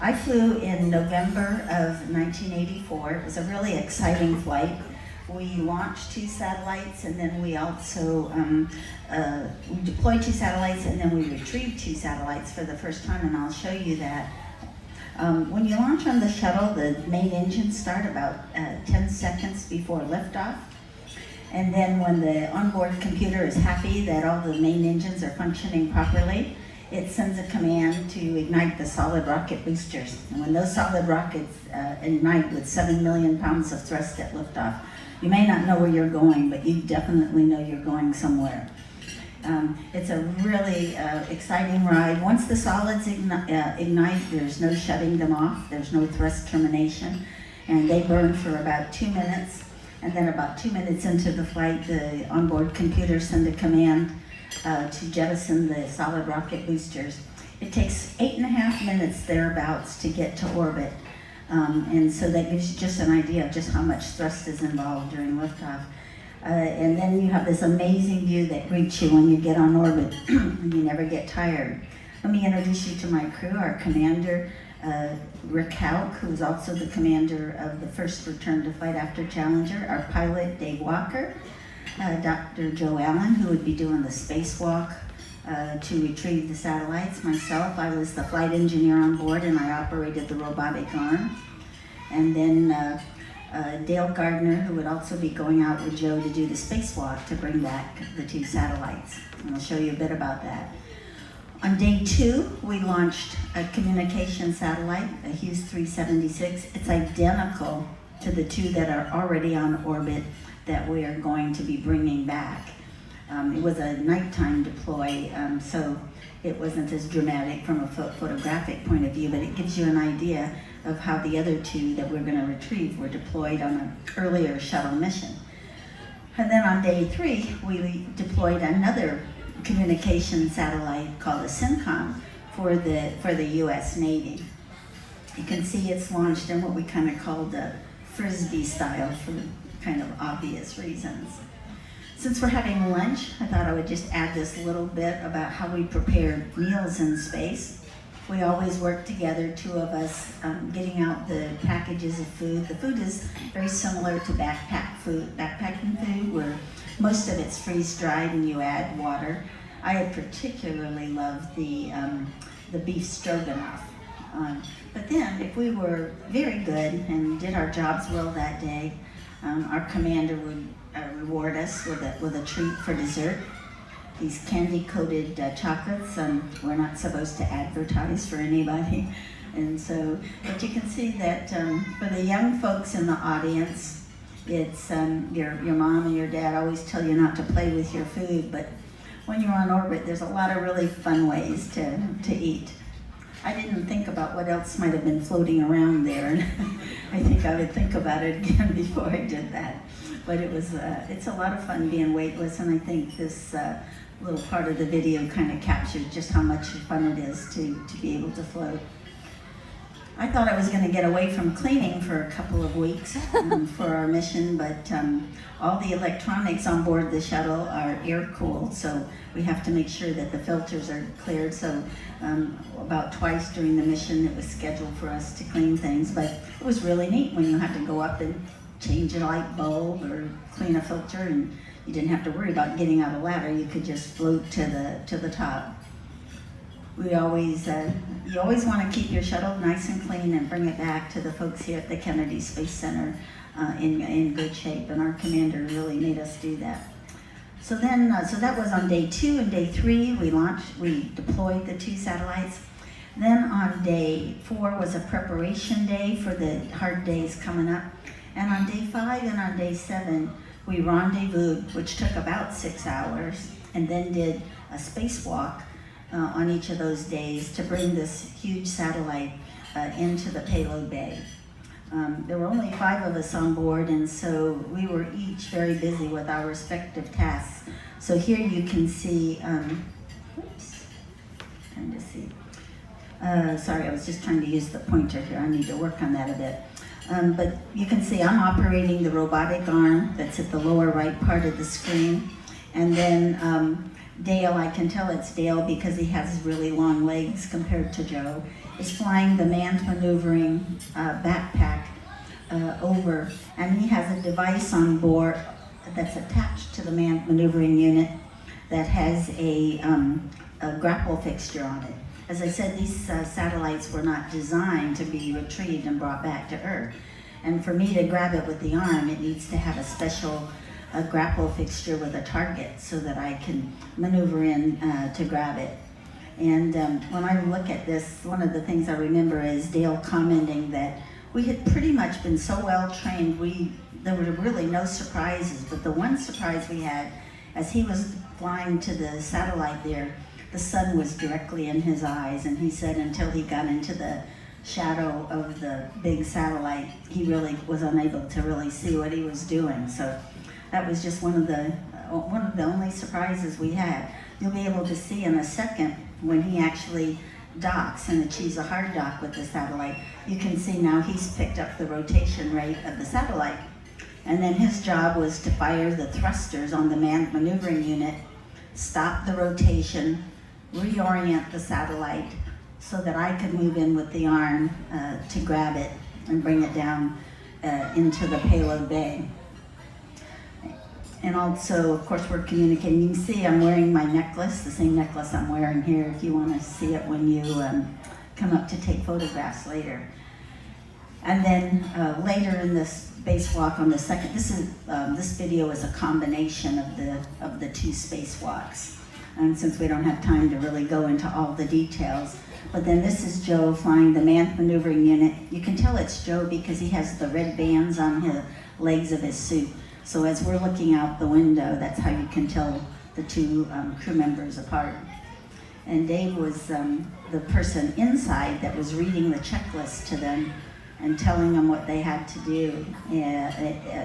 I flew in November of 1984. It was a really exciting flight. We launched 2 satellites, and then we also we deployed 2 satellites, and then we retrieved 2 satellites for the first time, and I'll show you that. When you launch on the shuttle, the main engines start about 10 seconds before liftoff. And then when the onboard computer is happy that all the main engines are functioning properly, it sends a command to ignite the solid rocket boosters. And when those solid rockets ignite with 7 million pounds of thrust at liftoff, you may not know where you're going, but you definitely know you're going somewhere. It's a really exciting ride. Once the solids ignite, there's no shutting them off. There's no thrust termination. And they burn for about 2 minutes. And then about 2 minutes into the flight, the onboard computer sends a command to jettison the solid rocket boosters. It takes 8.5 minutes thereabouts to get to orbit. And so that gives you just an idea of just how much thrust is involved during liftoff. And then you have this amazing view that greets you when you get on orbit. You never get tired. Let me introduce you to my crew, our commander, Rick Hauk, who is also the commander of the first return to flight after Challenger, our pilot, Dave Walker, Dr. Joe Allen, who would be doing the spacewalk to retrieve the satellites. Myself, I was the flight engineer on board, and I operated the robotic arm. And then Dale Gardner, who would also be going out with Joe to do the spacewalk to bring back the 2 satellites. And I'll show you a bit about that. On day 2, we launched a communication satellite, a Hughes 376. It's identical to the 2 that are already on orbit that we are going to be bringing back. It was a nighttime deploy, so it wasn't as dramatic from a photographic point of view, but it gives you an idea of how the other 2 that we're going to retrieve were deployed on an earlier shuttle mission. And then on day 3, we deployed another communication satellite called a SYNCOM for the U.S. Navy. You can see it's launched in what we kind of called the Frisbee style for kind of obvious reasons. Since we're having lunch, I thought I would just add this little bit about how we prepare meals in space. We always work together, 2 of us, getting out the packages of food. The food is very similar to backpacking food, where most of it's freeze-dried and you add water. I particularly love the beef stroganoff. But then, if we were very good and did our jobs well that day, our commander would reward us with a treat for dessert. These candy-coated chocolates, we're not supposed to advertise for anybody. And so, but you can see that for the young folks in the audience, it's your mom and your dad always tell you not to play with your food, but when you're on orbit, there's a lot of really fun ways to eat. I didn't think about what else might have been floating around there, and I think I would think about it again before I did that. But it's a lot of fun being weightless, and I think this little part of the video kind of captures just how much fun it is to be able to float. I thought I was going to get away from cleaning for a couple of weeks for our mission, but all the electronics on board the shuttle are air-cooled, so we have to make sure that the filters are cleared. So about twice during the mission it was scheduled for us to clean things, but it was really neat when you had to go up and change a light bulb or clean a filter, and you didn't have to worry about getting out a ladder. You could just float to the top. We always, you always want to keep your shuttle nice and clean and bring it back to the folks here at the Kennedy Space Center in good shape, and our commander really made us do that. So then, so that was on day 2, and day 3 we deployed the 2 satellites. Then on day 4 was a preparation day for the hard days coming up. And on day 5 and on day 7, we rendezvoused, which took about 6 hours, and then did a spacewalk on each of those days to bring this huge satellite into the payload bay. There were only 5 of us on board, and so we were each very busy with our respective tasks. So here you can see, trying to see. Sorry, I was just trying to use the pointer here. I need to work on that a bit. But you can see I'm operating the robotic arm that's at the lower right part of the screen. And then Dale, I can tell it's Dale because he has really long legs compared to Joe, is flying the manned maneuvering backpack over, and he has a device on board that's attached to the manned maneuvering unit that has a grapple fixture on it. As I said, these satellites were not designed to be retrieved and brought back to Earth. And for me to grab it with the arm, it needs to have a special grapple fixture with a target so that I can maneuver in to grab it. And when I look at this, one of the things I remember is Dale commenting that we had pretty much been so well trained, there were really no surprises, but the one surprise we had, as he was flying to the satellite there, the sun was directly in his eyes, and he said until he got into the shadow of the big satellite, he really was unable to really see what he was doing. So that was just one of the only surprises we had. You'll be able to see in a second when he actually docks and achieves a hard dock with the satellite. You can see now he's picked up the rotation rate of the satellite. And then his job was to fire the thrusters on the manned maneuvering unit, stop the rotation, reorient the satellite so that I could move in with the arm to grab it and bring it down into the payload bay. And also, of course, we're communicating. You can see I'm wearing my necklace, the same necklace I'm wearing here, if you want to see it when you come up to take photographs later. And then later in this spacewalk on the second, this video is a combination of the two spacewalks. And since we don't have time to really go into all the details, but then this is Joe flying the manned maneuvering unit. You can tell it's Joe because he has the red bands on his legs of his suit. So as we're looking out the window, that's how you can tell the two crew members apart. And Dave was the person inside that was reading the checklist to them and telling them what they had to do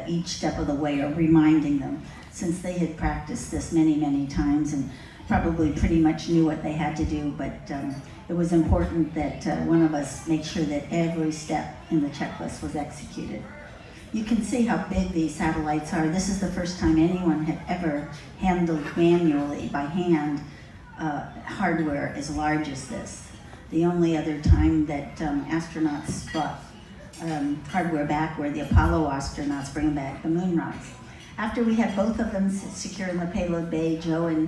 each step of the way, or reminding them, since they had practiced this many, many times and probably pretty much knew what they had to do, but it was important that one of us make sure that every step in the checklist was executed. You can see how big these satellites are. This is the first time anyone had ever handled manually, by hand, hardware as large as this. The only other time that astronauts brought hardware back were the Apollo astronauts bringing back the moon rocks. After we had both of them secure in the payload bay, Joe and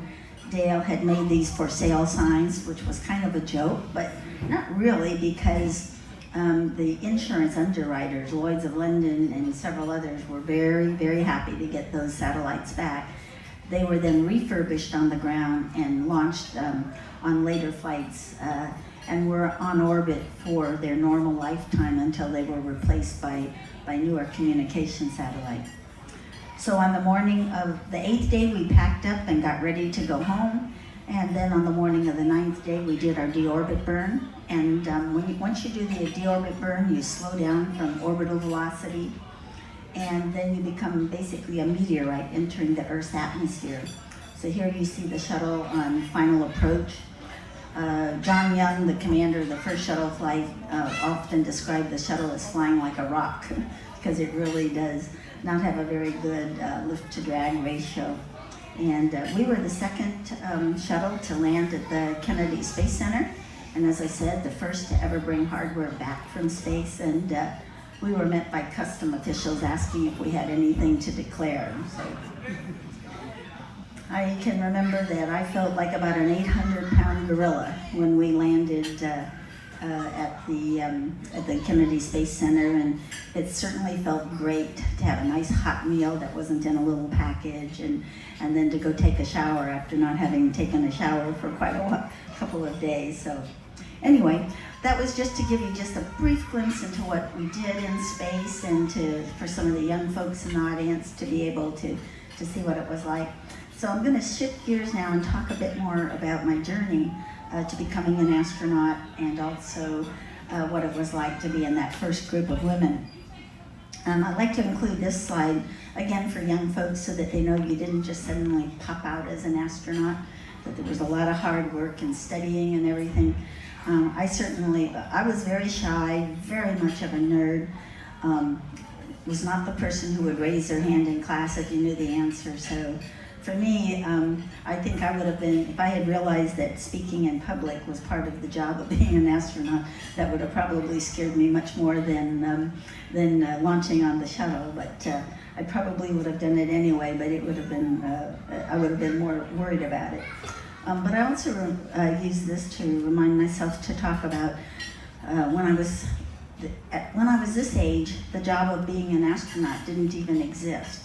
Dale had made these for sale signs, which was kind of a joke, but not really, because the insurance underwriters, Lloyd's of London and several others, were very, very happy to get those satellites back. They were then refurbished on the ground and launched on later flights and were on orbit for their normal lifetime until they were replaced by newer communication satellites. So on the morning of the 8th day, we packed up and got ready to go home. And then on the morning of the 9th day, we did our deorbit burn. And once you do the deorbit burn, you slow down from orbital velocity, and then you become basically a meteorite entering the Earth's atmosphere. So here you see the shuttle on final approach. John Young, the commander of the first shuttle flight, often described the shuttle as flying like a rock, because it really does not have a very good lift-to-drag ratio. And we were the second shuttle to land at the Kennedy Space Center. And as I said, the first to ever bring hardware back from space. And we were met by custom officials asking if we had anything to declare. So I can remember that I felt like about an 800-pound gorilla when we landed at the Kennedy Space Center, and it certainly felt great to have a nice hot meal that wasn't in a little package, and then to go take a shower after not having taken a shower for quite a couple of days. So anyway, that was just to give you just a brief glimpse into what we did in space, and for some of the young folks in the audience to be able to see what it was like. So I'm going to shift gears now and talk a bit more about my journey to becoming an astronaut, and also what it was like to be in that first group of women. I'd like to include this slide, again, for young folks so that they know you didn't just suddenly pop out as an astronaut, that there was a lot of hard work and studying and everything. I was very shy, very much of a nerd, was not the person who would raise their hand in class if you knew the answer, so for me, I think I would have been, if I had realized that speaking in public was part of the job of being an astronaut, that would have probably scared me much more than launching on the shuttle. But I probably would have done it anyway, but it would have been, I would have been more worried about it. But I also use this to remind myself to talk about when I was this age, the job of being an astronaut didn't even exist.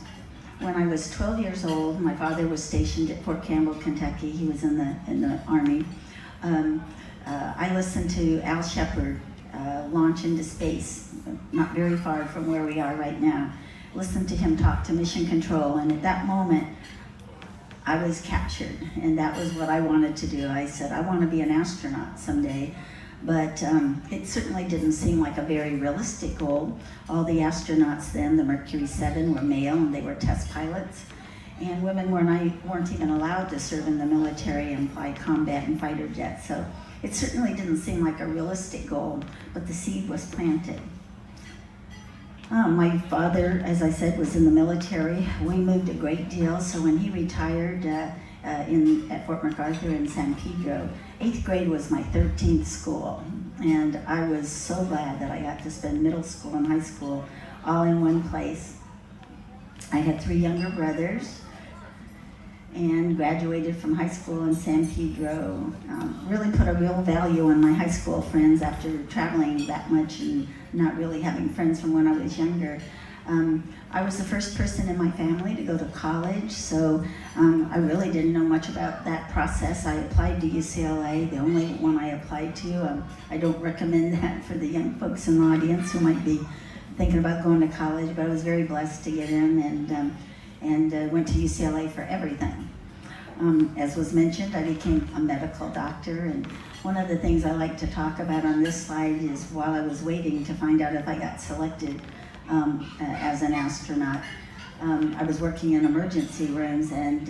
When I was 12 years old, my father was stationed at Fort Campbell, Kentucky. He was in the Army. I listened to Al Shepard launch into space, not very far from where we are right now. Listened to him talk to Mission Control, and at that moment, I was captured, and that was what I wanted to do. I said, I want to be an astronaut someday. But it certainly didn't seem like a very realistic goal. All the astronauts then, the Mercury 7, were male, and they were test pilots. And women weren't even allowed to serve in the military and fly combat and fighter jets. So it certainly didn't seem like a realistic goal, but the seed was planted. My father, as I said, was in the military. We moved a great deal, so when he retired at Fort MacArthur in San Pedro, 8th grade was my 13th school, and I was so glad that I got to spend middle school and high school all in one place. I had 3 younger brothers and graduated from high school in San Pedro. Really put a real value on my high school friends after traveling that much and not really having friends from when I was younger. I was the first person in my family to go to college, so I really didn't know much about that process. I applied to UCLA, the only one I applied to. I don't recommend that for the young folks in the audience who might be thinking about going to college, but I was very blessed to get in and went to UCLA for everything. As was mentioned, I became a medical doctor, and one of the things I like to talk about on this slide is while I was waiting to find out if I got selected as an astronaut, I was working in emergency rooms, and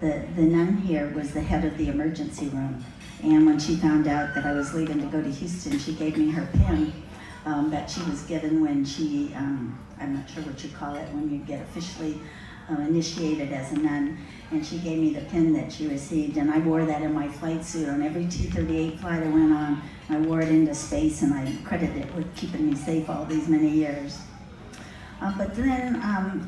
the nun here was the head of the emergency room. And when she found out that I was leaving to go to Houston, she gave me her pin that she was given when she, I'm not sure what you call it, when you get officially initiated as a nun. And she gave me the pin that she received, and I wore that in my flight suit on every T-38 flight I went on. I wore it into space, and I credit it with keeping me safe all these many years. But then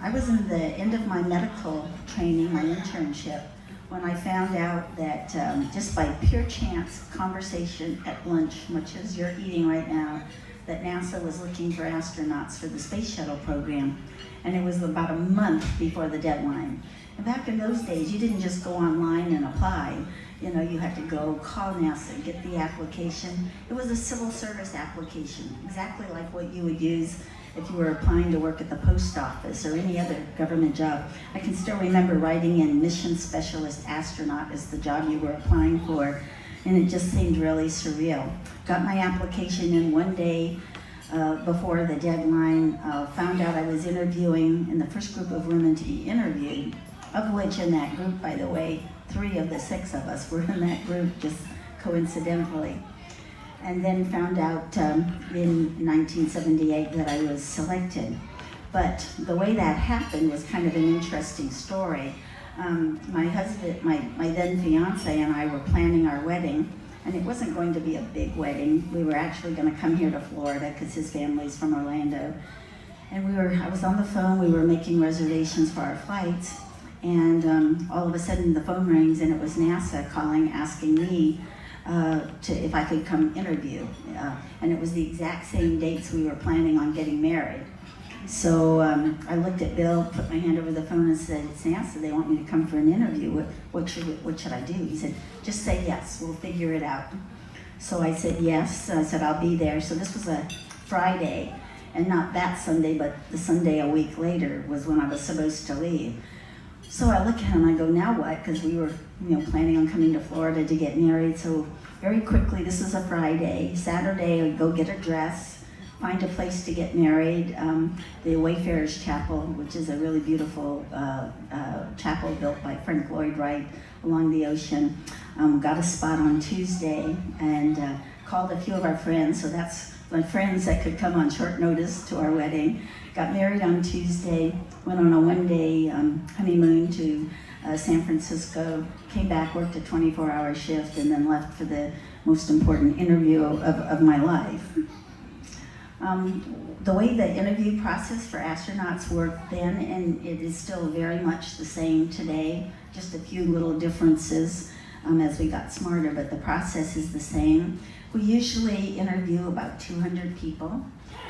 I was in the end of my medical training, my internship, when I found out that just by pure chance conversation at lunch, much as you're eating right now, that NASA was looking for astronauts for the space shuttle program. And it was about a month before the deadline. And back in those days, you didn't just go online and apply. You know, you had to go call NASA, get the application. It was a civil service application, exactly like what you would use if you were applying to work at the post office or any other government job. I can still remember writing in Mission Specialist Astronaut as the job you were applying for, and it just seemed really surreal. Got my application in one day before the deadline, found out I was interviewing in the first group of women to be interviewed, of which in that group, by the way, 3 of the 6 of us were in that group just coincidentally. And then found out in 1978 that I was selected. But the way that happened was kind of an interesting story. My husband, my then fiance, and I were planning our wedding, and it wasn't going to be a big wedding. We were actually going to come here to Florida because his family's from Orlando. And I was on the phone, we were making reservations for our flights, and all of a sudden the phone rings, and it was NASA calling, asking me if I could come interview. And it was the exact same dates we were planning on getting married. So I looked at Bill, put my hand over the phone and said, "It's NASA, they want me to come for an interview. What should I do?" He said, "Just say yes, we'll figure it out." So I said yes, I said I'll be there. So this was a Friday, and not that Sunday, but the Sunday a week later was when I was supposed to leave. So I look at him and I go, "Now what?" Because we were planning on coming to Florida to get married. So very quickly, this is a Friday. Saturday, I go get a dress, find a place to get married. The Wayfarers Chapel, which is a really beautiful chapel built by Frank Lloyd Wright along the ocean. Got a spot on Tuesday and called a few of our friends. So that's my friends that could come on short notice to our wedding. Got married on Tuesday, went on a one-day honeymoon to San Francisco, came back, worked a 24-hour shift, and then left for the most important interview of my life. The way the interview process for astronauts worked then, and it is still very much the same today, just a few little differences as we got smarter, but the process is the same. We usually interview about 200 people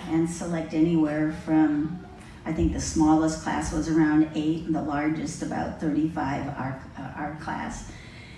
and select anywhere from, I think the smallest class was around 8, and the largest about 35, our class.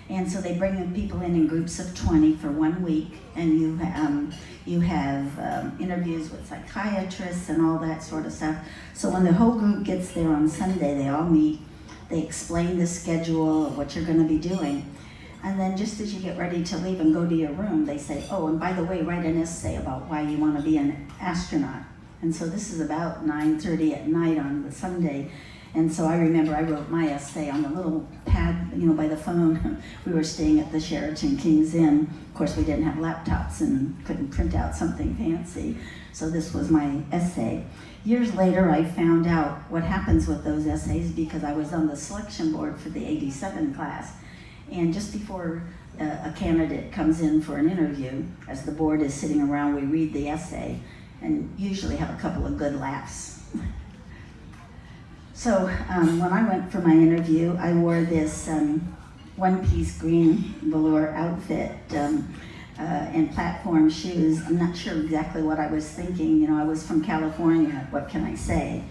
And so they bring in people in groups of 20 for 1 week, and you have interviews with psychiatrists and all that sort of stuff. So when the whole group gets there on Sunday, they all meet, they explain the schedule of what you're going to be doing. And then just as you get ready to leave and go to your room, they say, oh, and by the way, write an essay about why you want to be an astronaut. And so this is about 9:30 at night on the Sunday. And so I remember I wrote my essay on the little pad, by the phone. We were staying at the Sheraton Kings Inn. Of course, we didn't have laptops and couldn't print out something fancy. So this was my essay. Years later, I found out what happens with those essays because I was on the selection board for the 87 class. And just before a candidate comes in for an interview, as the board is sitting around, we read the essay and usually have a couple of good laughs. So when I went for my interview, I wore this one-piece green velour outfit and platform shoes. I'm not sure exactly what I was thinking. I was from California, what can I say?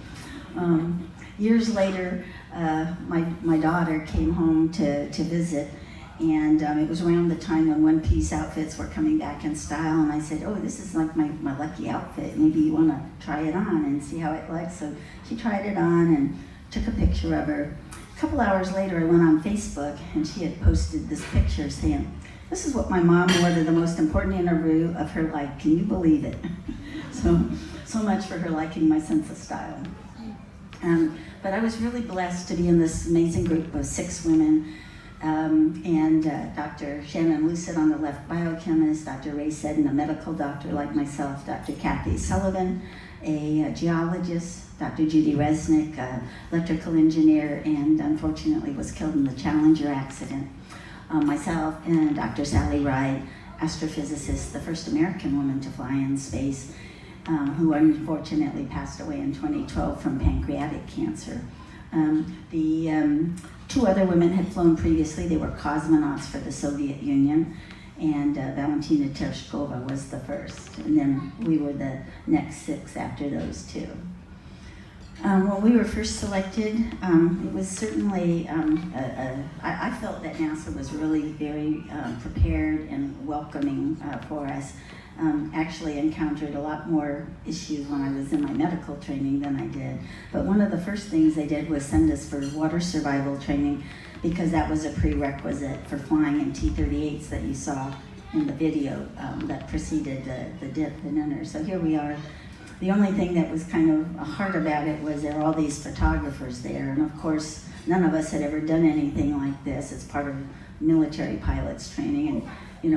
Years later, my daughter came home to visit, and it was around the time when one-piece outfits were coming back in style, and I said, oh, this is like my lucky outfit. Maybe you want to try it on and see how it looks. So she tried it on and took a picture of her. A couple hours later, I went on Facebook, and she had posted this picture saying, this is what my mom wore to the most important interview of her life. Can you believe it? So much for her liking my sense of style. But I was really blessed to be in this amazing group of 6 women, and Dr. Shannon Lucid on the left, biochemist, Dr. Ray Seddon, a medical doctor like myself, Dr. Kathy Sullivan, a geologist, Dr. Judy Resnick, electrical engineer, and unfortunately was killed in the Challenger accident. Myself and Dr. Sally Ride, astrophysicist, the first American woman to fly in space, who unfortunately passed away in 2012 from pancreatic cancer. The 2 other women had flown previously. They were cosmonauts for the Soviet Union, and Valentina Tereshkova was the first. And then we were the next 6 after those 2. When we were first selected, it was certainly, I felt that NASA was really very prepared and welcoming for us. Actually encountered a lot more issues when I was in my medical training than I did. But one of the first things they did was send us for water survival training, because that was a prerequisite for flying in T-38s that you saw in the video that preceded the dip and enter. So here we are. The only thing that was kind of hard about it was there were all these photographers there, and of course none of us had ever done anything like this. It's part of military pilots training, and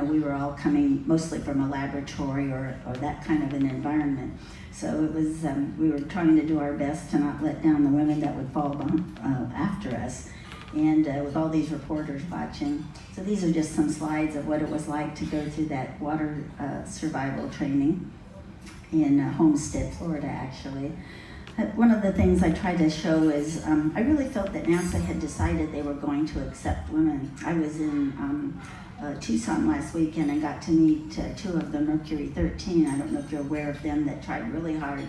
we were all coming mostly from a laboratory or that kind of an environment. So it was, we were trying to do our best to not let down the women that would fall after us, and with all these reporters watching. So these are just some slides of what it was like to go through that water survival training in Homestead, Florida, actually. One of the things I tried to show is I really felt that NASA had decided they were going to accept women. I was in Tucson last weekend and got to meet 2 of the Mercury 13. I don't know if you're aware of them, that tried really hard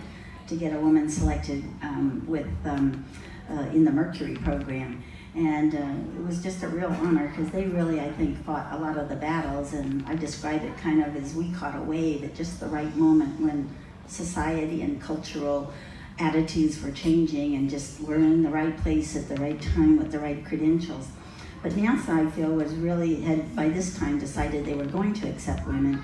to get a woman selected in the Mercury program. And it was just a real honor, because they really, I think, fought a lot of the battles, and I describe it kind of as we caught a wave at just the right moment when society and cultural attitudes were changing, and just we're in the right place at the right time with the right credentials. But NASA, I feel, had by this time decided they were going to accept women.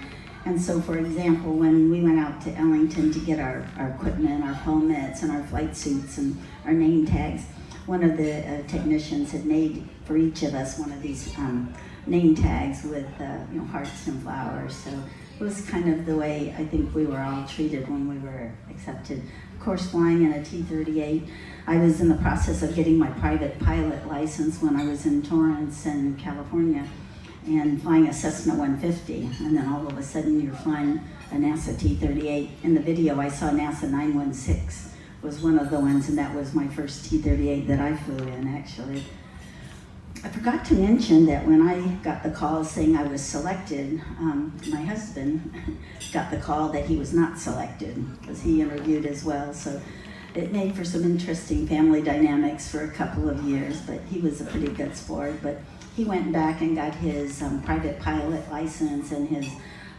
And so, for example, when we went out to Ellington to get our equipment, our helmets and our flight suits and our name tags, one of the technicians had made for each of us one of these name tags with hearts and flowers. So it was kind of the way I think we were all treated when we were accepted. Of course, flying in a T-38, I was in the process of getting my private pilot license when I was in Torrance in California, and flying a Cessna 150, and then all of a sudden you're flying a NASA T-38. In the video I saw NASA 916 was one of the ones, and that was my first T-38 that I flew in, actually. I forgot to mention that when I got the call saying I was selected, my husband got the call that he was not selected, because he interviewed as well. So it made for some interesting family dynamics for a couple of years, but he was a pretty good sport. But he went back and got his private pilot license and his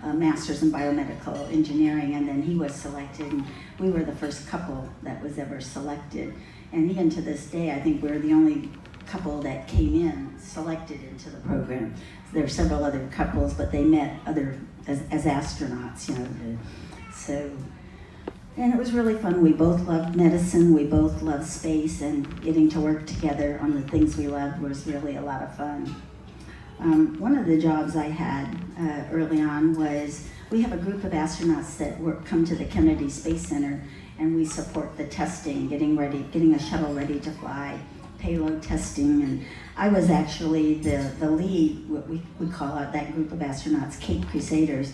master's in biomedical engineering, and then he was selected, and we were the first couple that was ever selected. And even to this day, I think we're the only couple that came in selected into the program. There are several other couples, but they met as astronauts, you know. So, and it was really fun. We both loved medicine, we both loved space, and getting to work together on the things we loved was really a lot of fun. One of the jobs I had early on was, we have a group of astronauts that come to the Kennedy Space Center, and we support the testing, getting a shuttle ready to fly, payload testing. And I was actually the lead, what we call out that group of astronauts, Cape Crusaders.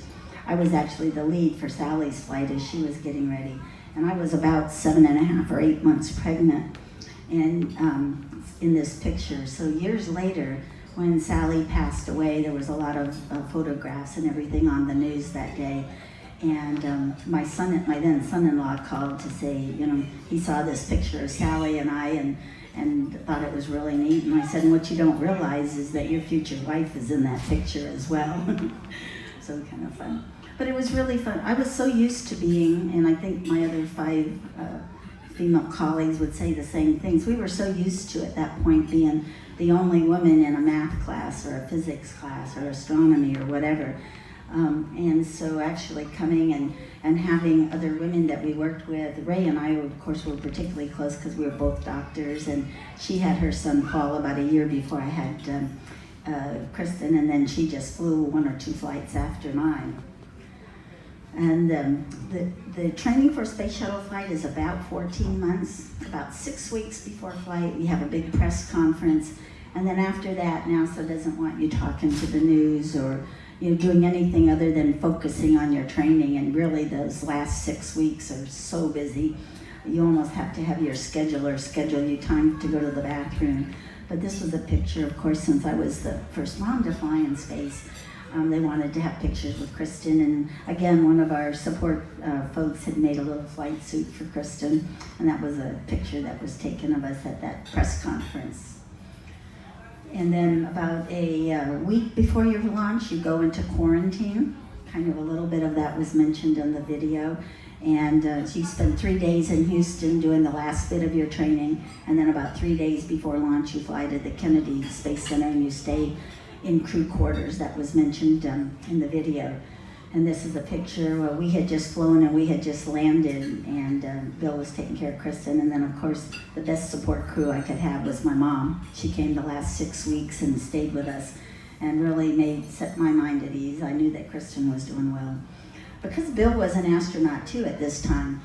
I was actually the lead for Sally's flight as she was getting ready. And I was about 7.5 or 8 months pregnant, and in this picture. So years later, when Sally passed away, there was a lot of photographs and everything on the news that day. And my then son-in-law called to say, you know, he saw this picture of Sally and I, and thought it was really neat. And I said, and what you don't realize is that your future wife is in that picture as well. So kind of fun. But it was really fun. I was so used to being, and I think my other 5 female colleagues would say the same things. We were so used to, at that point, being the only woman in a math class or a physics class or astronomy or whatever. And so actually coming and having other women that we worked with, Ray and I, of course, were particularly close because we were both doctors, and she had her son Paul about a year before I had Kristen, and then she just flew 1 or 2 flights after mine. And the training for a space shuttle flight is about 14 months. About 6 weeks before flight, we have a big press conference, and then after that, NASA doesn't want you talking to the news or doing anything other than focusing on your training. And really, those last 6 weeks are so busy. You almost have to have your scheduler schedule you time to go to the bathroom. But this was a picture, of course, since I was the first mom to fly in space. They wanted to have pictures with Kristen, and again, one of our support folks had made a little flight suit for Kristen, and that was a picture that was taken of us at that press conference. And then about a week before your launch, you go into quarantine. Kind of a little bit of that was mentioned in the video. And so you spend 3 days in Houston doing the last bit of your training, and then about 3 days before launch, you fly to the Kennedy Space Center and you stay in crew quarters. That was mentioned in the video. And this is a picture where we had just flown and we had just landed, and Bill was taking care of Kristen. And then, of course, the best support crew I could have was my mom. She came the last 6 weeks and stayed with us and really set my mind at ease. I knew that Kristen was doing well. Because Bill was an astronaut too at this time,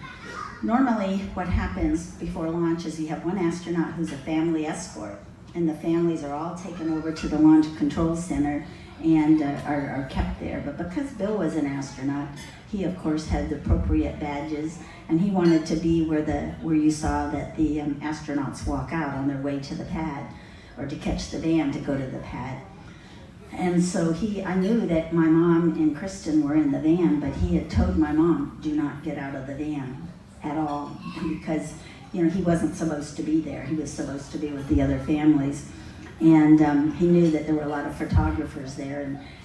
normally what happens before launch is you have one astronaut who's a family escort, and the families are all taken over to the Launch Control Center and are kept there. But because Bill was an astronaut, he of course had the appropriate badges, and he wanted to be where you saw that the astronauts walk out on their way to the pad, or to catch the van to go to the pad. And so I knew that my mom and Kristen were in the van, but he had told my mom, do not get out of the van at all, because he wasn't supposed to be there. He was supposed to be with the other families. And he knew that there were a lot of photographers there,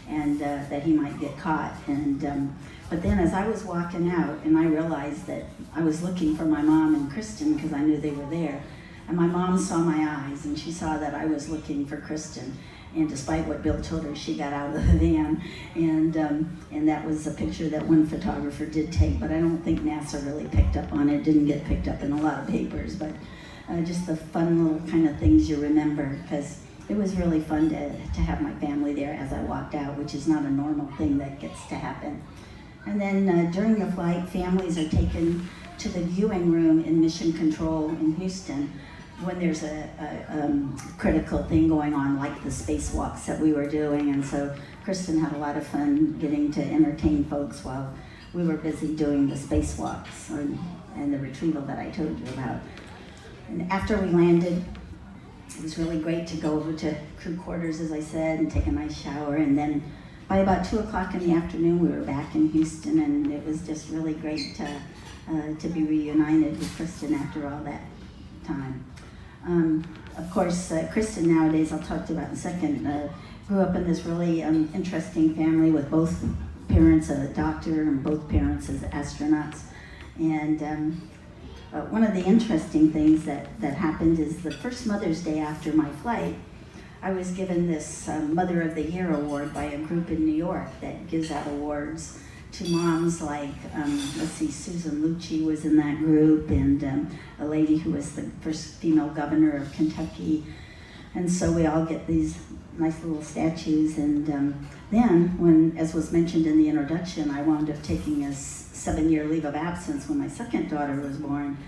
and that he might get caught. But then as I was walking out, and I realized that I was looking for my mom and Kristen because I knew they were there, and my mom saw my eyes, and she saw that I was looking for Kristen. And despite what Bill told her, she got out of the van, and that was a picture that one photographer did take, but I don't think NASA really picked up on it. It didn't get picked up in a lot of papers, but just the fun little kind of things you remember, because it was really fun to have my family there as I walked out, which is not a normal thing that gets to happen. And then during the flight, families are taken to the viewing room in Mission Control in Houston when there's a critical thing going on, like the spacewalks that we were doing. And so Kristen had a lot of fun getting to entertain folks while we were busy doing the spacewalks and the retrieval that I told you about. And after we landed, it was really great to go over to crew quarters, as I said, and take a nice shower. And then by about 2 o'clock in the afternoon, we were back in Houston, and it was just really great to be reunited with Kristen after all that time. Of course, Kristen nowadays, I'll talk to you about in a second, grew up in this really interesting family with both parents a doctor and both parents as astronauts. And one of the interesting things that happened is the first Mother's Day after my flight, I was given this Mother of the Year award by a group in New York that gives out awards to moms like, let's see, Susan Lucci was in that group, and a lady who was the first female governor of Kentucky. And so we all get these nice little statues. And then, when, as was mentioned in the introduction, I wound up taking a 7-year leave of absence when my second daughter was born.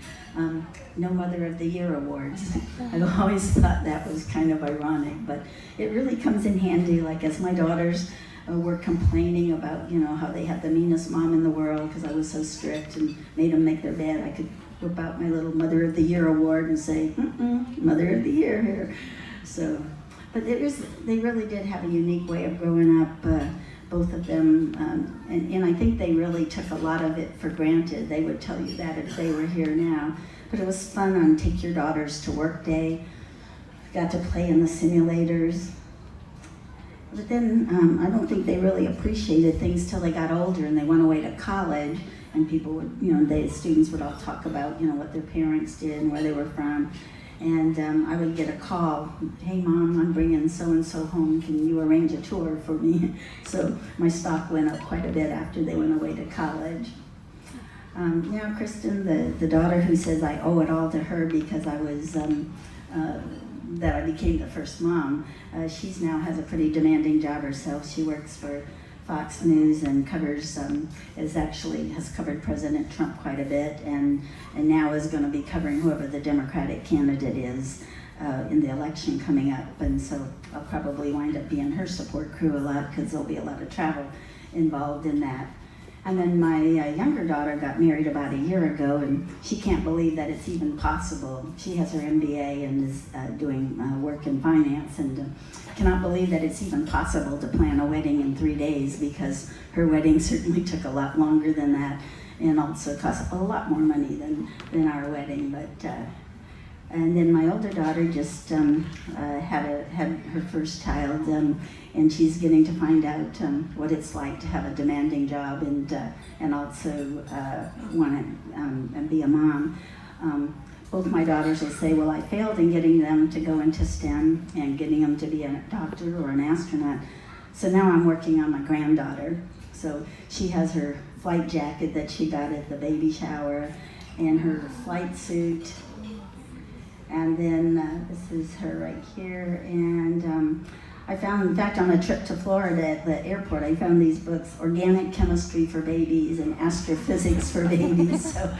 No Mother of the Year awards. I always thought that was kind of ironic, but it really comes in handy, like as my daughters were complaining about, how they had the meanest mom in the world because I was so strict and made them make their bed. I could whip out my little Mother of the Year award and say, Mother of the Year here. So, but they really did have a unique way of growing up, both of them, and I think they really took a lot of it for granted. They would tell you that if they were here now. But it was fun on Take Your Daughters to Work Day. Got to play in the simulators. But then I don't think they really appreciated things till they got older and they went away to college, and people would, the students would all talk about, what their parents did and where they were from. And I would get a call, hey Mom, I'm bringing so-and-so home, can you arrange a tour for me? So my stock went up quite a bit after they went away to college. Kristen, the daughter who says I owe it all to her because I was, that I became the first mom, she's now has a pretty demanding job herself. She works for Fox News and covers, has covered President Trump quite a bit, and now is going to be covering whoever the Democratic candidate is in the election coming up. And so I'll probably wind up being her support crew a lot because there'll be a lot of travel involved in that. And then my younger daughter got married about a year ago, and she can't believe that it's even possible. She has her MBA and is doing work in finance, and cannot believe that it's even possible to plan a wedding in 3 days, because her wedding certainly took a lot longer than that and also cost a lot more money than our wedding. But and then my older daughter just had her first child, and she's getting to find out what it's like to have a demanding job and also want to be a mom. Both my daughters will say, well, I failed in getting them to go into STEM and getting them to be a doctor or an astronaut. So now I'm working on my granddaughter. So she has her flight jacket that she got at the baby shower and her flight suit. And then this is her right here. And I found, in fact, on a trip to Florida at the airport, I found these books, Organic Chemistry for Babies and Astrophysics for Babies. So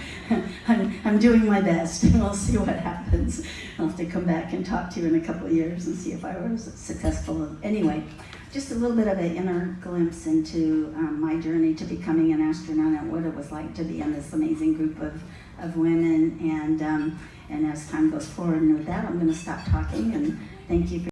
I'm doing my best, and we'll see what happens. I'll have to come back and talk to you in a couple of years and see if I was successful. Anyway, just a little bit of an inner glimpse into my journey to becoming an astronaut and what it was like to be in this amazing group of women. And as time goes forward, and with that, I'm going to stop talking and thank you for